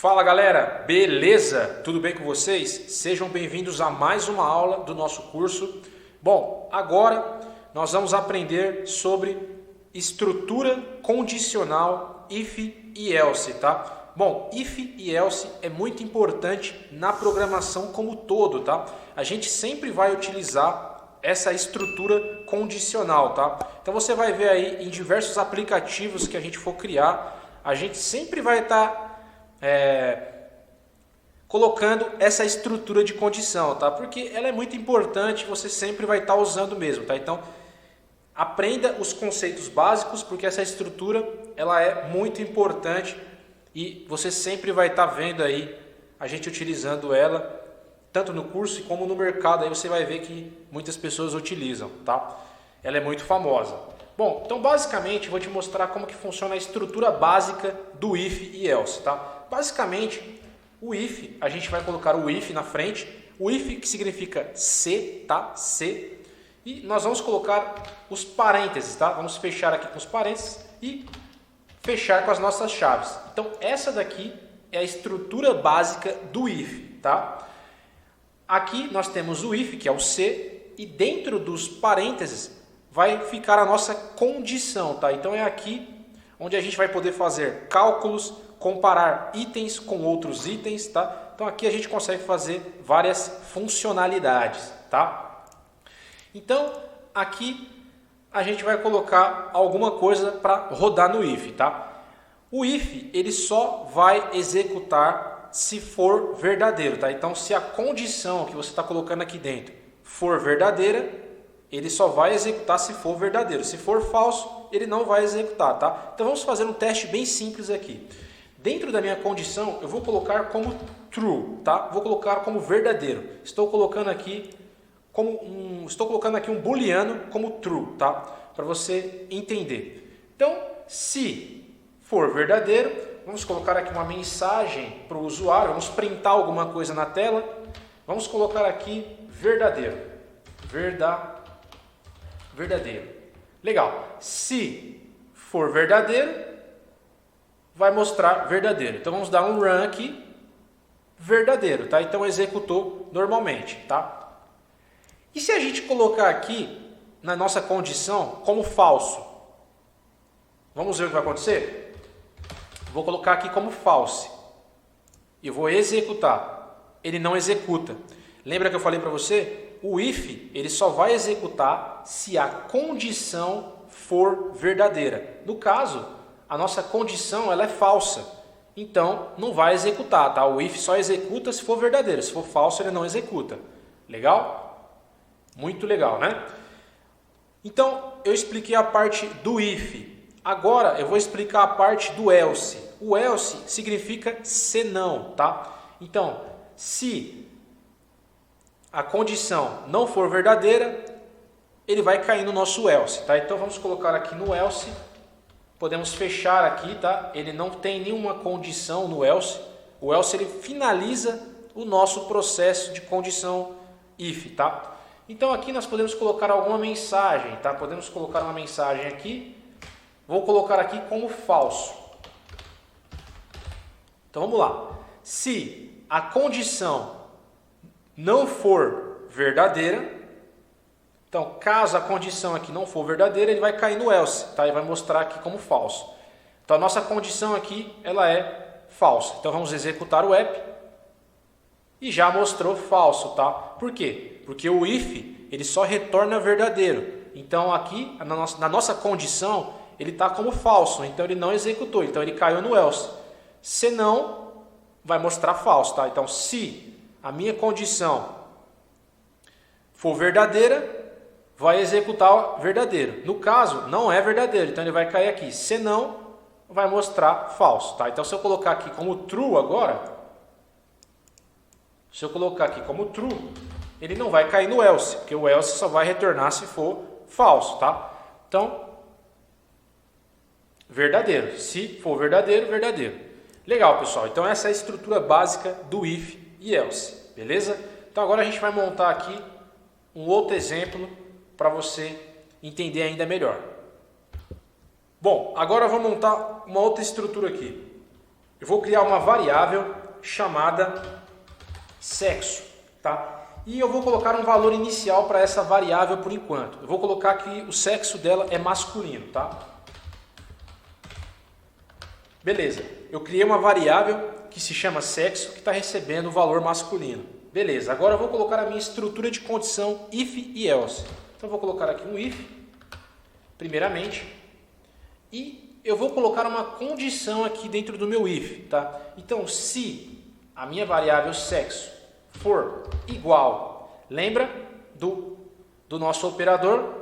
Fala galera, beleza? Tudo bem com vocês? Sejam bem-vindos a mais uma aula do nosso curso. Bom, agora nós vamos aprender sobre estrutura condicional if e else, tá? Bom, if e else é muito importante na programação como todo, tá? A gente sempre vai utilizar essa estrutura condicional, tá? Então você vai ver aí em diversos aplicativos que a gente for criar, a gente sempre vai estar colocando essa estrutura de condição, tá? Porque ela é muito importante, você sempre vai estar usando mesmo, tá? Então, aprenda os conceitos básicos, porque essa estrutura ela é muito importante e você sempre vai estar vendo aí a gente utilizando ela, tanto no curso como no mercado, aí você vai ver que muitas pessoas utilizam, tá? Ela é muito famosa. Bom, então basicamente eu vou te mostrar como que funciona a estrutura básica do if e else, tá? Basicamente, o if, a gente vai colocar o if na frente, o if que significa se, tá? Se. E nós vamos colocar os parênteses, tá? Vamos fechar aqui com os parênteses e fechar com as nossas chaves. Então, essa daqui é a estrutura básica do if, tá? Aqui nós temos o if, que é o se, e dentro dos parênteses vai ficar a nossa condição, tá? Então, é aqui onde a gente vai poder fazer cálculos, comparar itens com outros itens, tá? Então aqui a gente consegue fazer várias funcionalidades, tá? Então aqui a gente vai colocar alguma coisa para rodar no if, tá? O if ele só vai executar se for verdadeiro, tá? Então se a condição que você está colocando aqui dentro for verdadeira, ele só vai executar se for verdadeiro. Se for falso, ele não vai executar, tá? Então vamos fazer um teste bem simples aqui. Dentro da minha condição, eu vou colocar como true, tá? Vou colocar como verdadeiro. Estou colocando aqui um booleano como true, tá? Para você entender. Então, se for verdadeiro, vamos colocar aqui uma mensagem para o usuário, vamos printar alguma coisa na tela. Vamos colocar aqui verdadeiro. Verdadeiro. Legal. Se for verdadeiro, vai mostrar verdadeiro. Então vamos dar um run aqui, verdadeiro, tá? Então executou normalmente, tá? E se a gente colocar aqui na nossa condição como falso? Vamos ver o que vai acontecer? Vou colocar aqui como false e vou executar. Ele não executa. Lembra que eu falei para você? O if ele só vai executar se a condição for verdadeira. No caso, a nossa condição ela é falsa, então não vai executar, tá? O if só executa se for verdadeiro, se for falso ele não executa. Legal? Muito legal, né? Então eu expliquei a parte do if, agora eu vou explicar a parte do else. O else significa se não, tá? Então, se a condição não for verdadeira, ele vai cair no nosso else, tá? Então vamos colocar aqui no else. Podemos fechar aqui, tá? Ele não tem nenhuma condição no else. O else ele finaliza o nosso processo de condição if, tá? Então aqui nós podemos colocar alguma mensagem, tá? Podemos colocar uma mensagem aqui. Vou colocar aqui como falso. Então vamos lá. Se a condição não for verdadeira, então, caso a condição aqui não for verdadeira, ele vai cair no else, tá? Ele vai mostrar aqui como falso. Então, a nossa condição aqui, ela é falsa. Então, vamos executar o app e já mostrou falso, tá? Por quê? Porque o if, ele só retorna verdadeiro. Então, aqui, na nossa condição, ele está como falso. Então, ele não executou. Então, ele caiu no else. Se não, vai mostrar falso, tá? Então, se a minha condição for verdadeira, vai executar verdadeiro. No caso, não é verdadeiro, então ele vai cair aqui. Se não, vai mostrar falso, tá? Então, se eu colocar aqui como true agora, ele não vai cair no else, porque o else só vai retornar se for falso, tá? Então, verdadeiro. Se for verdadeiro, verdadeiro. Legal, pessoal. Então, essa é a estrutura básica do if e else, beleza? Então, agora a gente vai montar aqui um outro exemplo para você entender ainda melhor. Bom, agora eu vou montar uma outra estrutura aqui. Eu vou criar uma variável chamada sexo, tá? E eu vou colocar um valor inicial para essa variável por enquanto. Eu vou colocar que o sexo dela é masculino, tá? Beleza, eu criei uma variável que se chama sexo, que está recebendo o valor masculino. Beleza, agora eu vou colocar a minha estrutura de condição if e else. Então eu vou colocar aqui um if, primeiramente, e eu vou colocar uma condição aqui dentro do meu if, tá? Então, se a minha variável sexo for igual, lembra do nosso operador,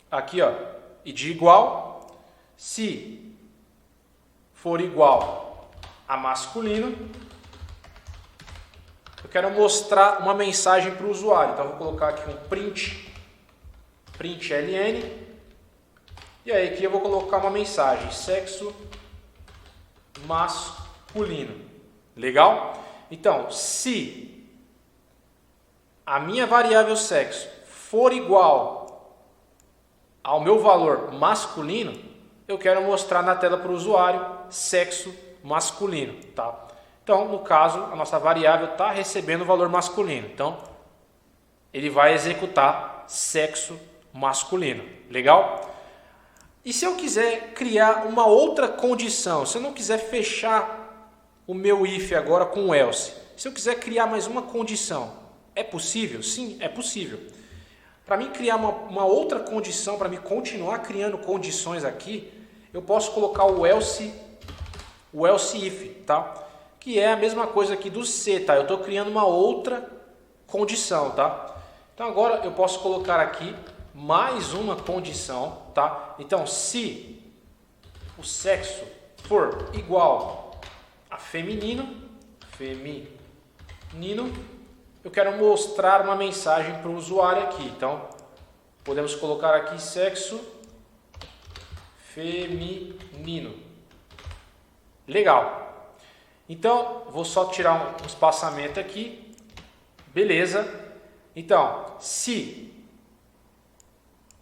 aqui ó, e de igual, se for igual a masculino, eu quero mostrar uma mensagem para o usuário. Então, eu vou colocar aqui um print ln, e aí aqui eu vou colocar uma mensagem, sexo masculino. Legal? Então, se a minha variável sexo for igual ao meu valor masculino, eu quero mostrar na tela para o usuário sexo masculino, tá? Então, no caso, a nossa variável está recebendo o valor masculino. Então, ele vai executar sexo masculino. Legal? E se eu quiser criar uma outra condição, se eu não quiser fechar o meu if agora com o else, se eu quiser criar mais uma condição, é possível? Sim, é possível. Para mim criar uma outra condição, para mim continuar criando condições aqui, eu posso colocar o else if, tá? Que é a mesma coisa aqui do C, tá? Eu estou criando uma outra condição, tá? Então agora eu posso colocar aqui mais uma condição, tá? Então, se o sexo for igual a feminino, eu quero mostrar uma mensagem para o usuário aqui. Então, podemos colocar aqui sexo feminino. Legal. Então, vou só tirar um espaçamento aqui. Beleza. Então, se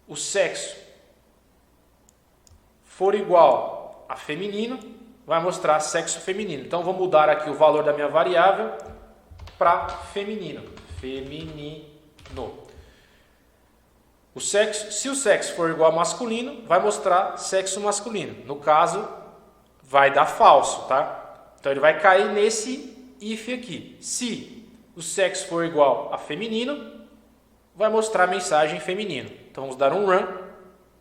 o sexo for igual a feminino, vai mostrar sexo feminino. Então, vou mudar aqui o valor da minha variável para feminino. Se o sexo for igual a masculino, vai mostrar sexo masculino. No caso, vai dar falso, tá? Então, ele vai cair nesse if aqui. Se o sexo for igual a feminino, vai mostrar a mensagem feminino. Então, vamos dar um run,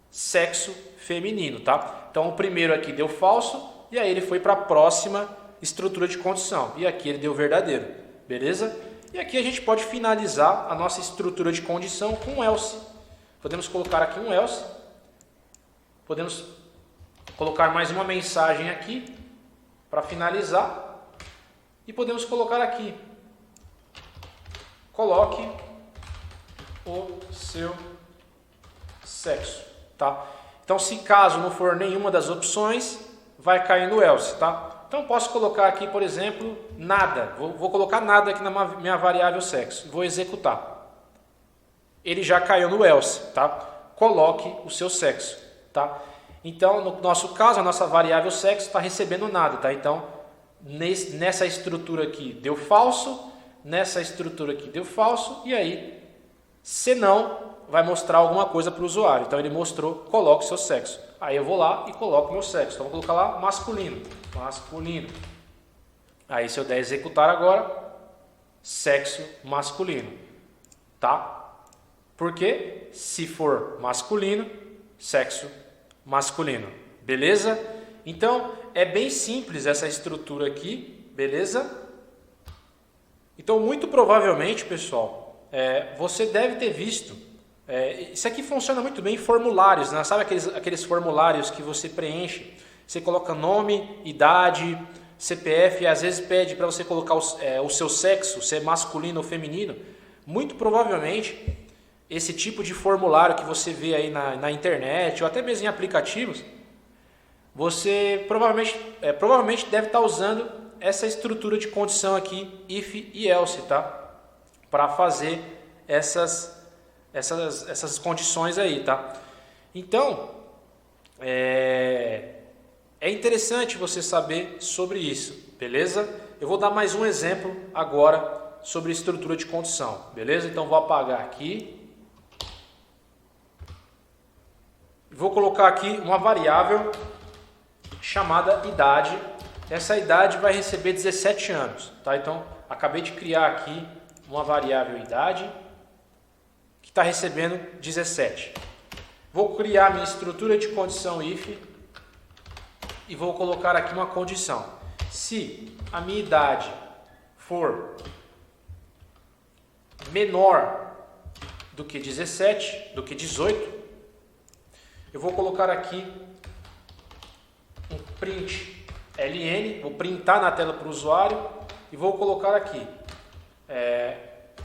sexo feminino, tá? Então, o primeiro aqui deu falso, e aí ele foi para a próxima estrutura de condição. E aqui ele deu verdadeiro, beleza? E aqui a gente pode finalizar a nossa estrutura de condição com um else. Podemos colocar aqui um else. Podemos colocar mais uma mensagem aqui para finalizar. E podemos colocar aqui. Coloque o seu sexo, tá? Então, se caso não for nenhuma das opções, vai cair no else, tá? Então, posso colocar aqui, por exemplo, nada. Vou colocar nada aqui na minha variável sexo. Vou executar. Ele já caiu no else, tá? Coloque o seu sexo, tá? Então, no nosso caso, a nossa variável sexo está recebendo nada, tá? Então, nessa estrutura aqui deu falso, nessa estrutura aqui deu falso, e aí, se não, vai mostrar alguma coisa para o usuário. Então, ele mostrou, coloque o seu sexo. Aí eu vou lá e coloco o meu sexo. Então, vou colocar lá masculino. Aí, se eu der executar agora, sexo masculino, tá? Porque se for masculino, sexo masculino, beleza? Então, é bem simples essa estrutura aqui, beleza? Então, muito provavelmente, pessoal, você deve ter visto, isso aqui funciona muito bem em formulários, né? Sabe aqueles formulários que você preenche, você coloca nome, idade, CPF, e às vezes pede para você colocar o seu sexo, se é masculino ou feminino. Muito provavelmente, esse tipo de formulário que você vê aí na internet, ou até mesmo em aplicativos, você provavelmente deve estar usando essa estrutura de condição aqui, if e else, tá? Para fazer essas condições aí, tá? Então, é interessante você saber sobre isso, beleza? Eu vou dar mais um exemplo agora sobre estrutura de condição, beleza? Então vou apagar aqui. Vou colocar aqui uma variável chamada idade. Essa idade vai receber 17 anos, tá? Então acabei de criar aqui uma variável idade que está recebendo 17. Vou criar minha estrutura de condição if e vou colocar aqui uma condição. Se a minha idade for menor do que 17, do que 18, eu vou colocar aqui um print ln, vou printar na tela para o usuário e vou colocar aqui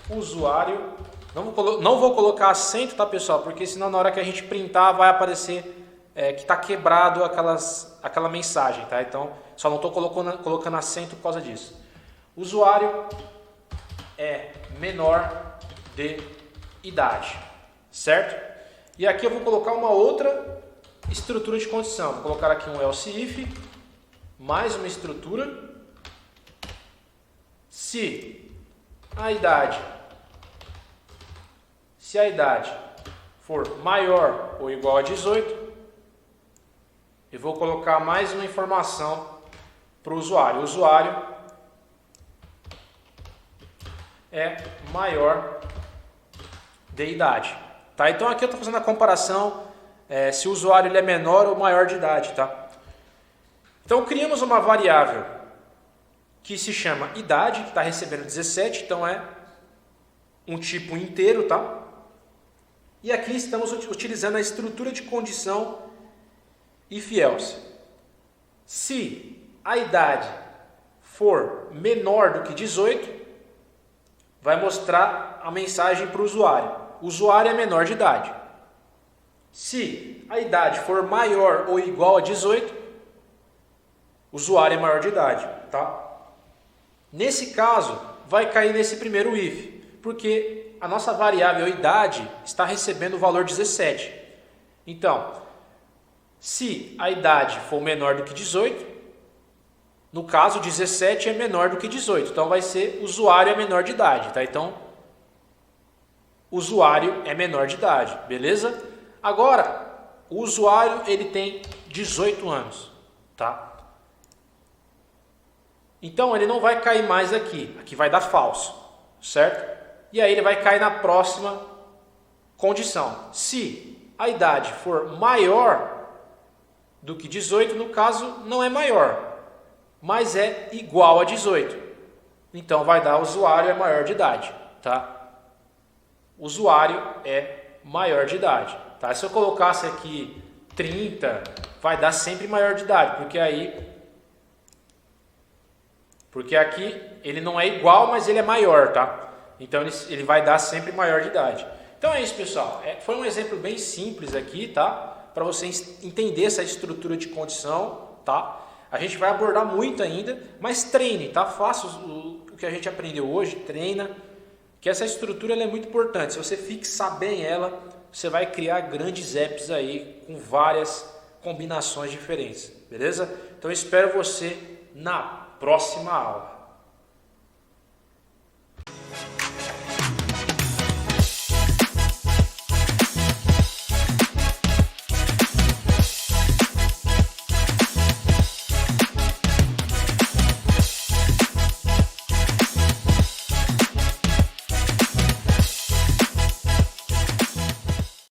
usuário. Não vou colocar acento, tá, pessoal? Porque senão na hora que a gente printar vai aparecer que está quebrado aquela mensagem, tá? Então só não estou colocando acento por causa disso. Usuário é menor de idade, certo? E aqui eu vou colocar uma outra estrutura de condição. Vou colocar aqui um else if, mais uma estrutura. Se a idade for maior ou igual a 18, eu vou colocar mais uma informação para o usuário. O usuário é maior de idade. Tá? Então aqui eu estou fazendo a comparação se o usuário ele é menor ou maior de idade. Tá? Então criamos uma variável que se chama idade, que está recebendo 17, então é um tipo inteiro. Tá? E aqui estamos utilizando a estrutura de condição if else. Se a idade for menor do que 18, vai mostrar a mensagem para o usuário. O usuário é menor de idade. Se a idade for maior ou igual a 18, o usuário é maior de idade. Tá? Nesse caso, vai cair nesse primeiro if, porque a nossa variável idade está recebendo o valor 17. Então, se a idade for menor do que 18, no caso 17 é menor do que 18, então vai ser usuário é menor de idade. Tá? Então, usuário é menor de idade, beleza? Agora, o usuário ele tem 18 anos, tá? Então ele não vai cair mais aqui vai dar falso, certo? E aí ele vai cair na próxima condição. Se a idade for maior do que 18, no caso não é maior, mas é igual a 18. Então vai dar usuário é maior de idade, tá? Usuário é maior de idade. Tá? Se eu colocasse aqui 30, vai dar sempre maior de idade, porque aqui ele não é igual, mas ele é maior, tá? Então ele vai dar sempre maior de idade. Então é isso, pessoal. Foi um exemplo bem simples aqui, tá? Para você entender essa estrutura de condição, tá? A gente vai abordar muito ainda, mas treine, tá? Faça o que a gente aprendeu hoje, treina. Que essa estrutura ela é muito importante. Se você fixar bem ela, você vai criar grandes apps aí com várias combinações diferentes, beleza? Então eu espero você na próxima aula.